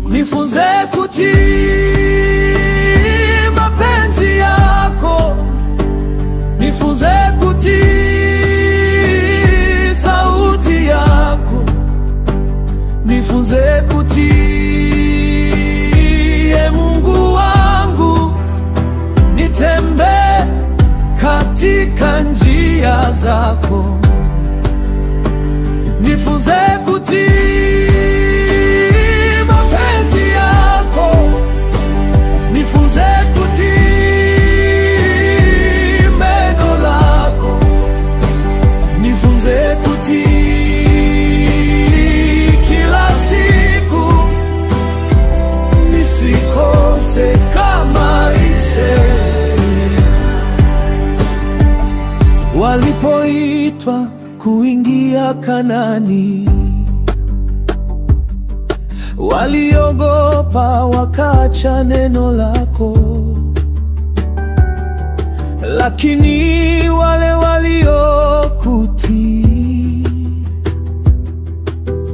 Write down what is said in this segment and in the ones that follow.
nifunze kutii mapenzi yako, nifunze kutii sauti yako, nifunze kutii Mungu wangu, nitembee katika njia zako, nifunze kutii mapenzi yako, nifunze kutii neno lako, nifunze kutii kila siku, nisikose kama Israeli walipoitwa kuingia Kanaani. Waliogopa wakaacha neno lako, lakini wale waliokutii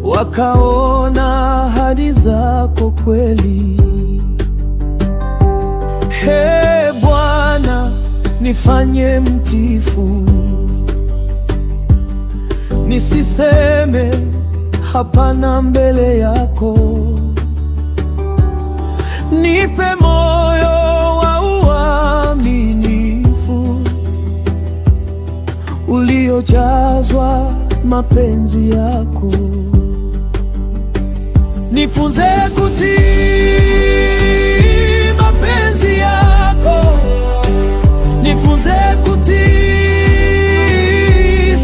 wakaona ahadi zako kweli. Ee Bwana, nifanye mtiifu, nisiseme hapana mbele yako. Nipe moyo wa uaminifu uliojazwa mapenzi yako, nifunze kutii mapenzi yako, nifunze kutii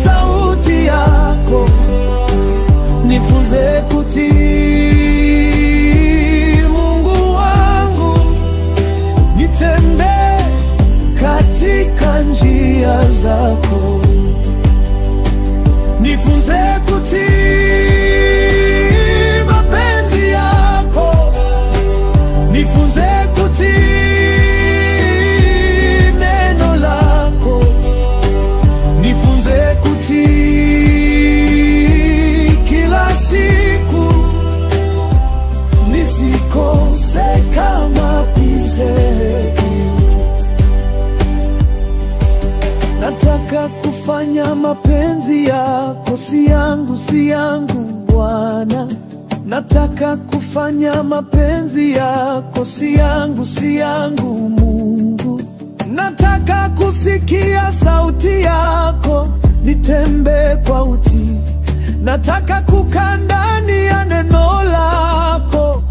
sauti yako, nifunze kutii Mungu wangu, nitembee katika njia zako, nifunze kutii mapenzi yako, nifunze kutii neno lako, nifunze kutii kila siku, nisikose kama Israeli. Nataka kufanya mapenzi yako, si yangu, si yangu Bwana. Nataka kufanya mapenzi yako, si yangu, si yangu Mungu. Nataka kusikia sauti yako, nitembee kwa utii. Nataka kukaa ndani ya neno lako,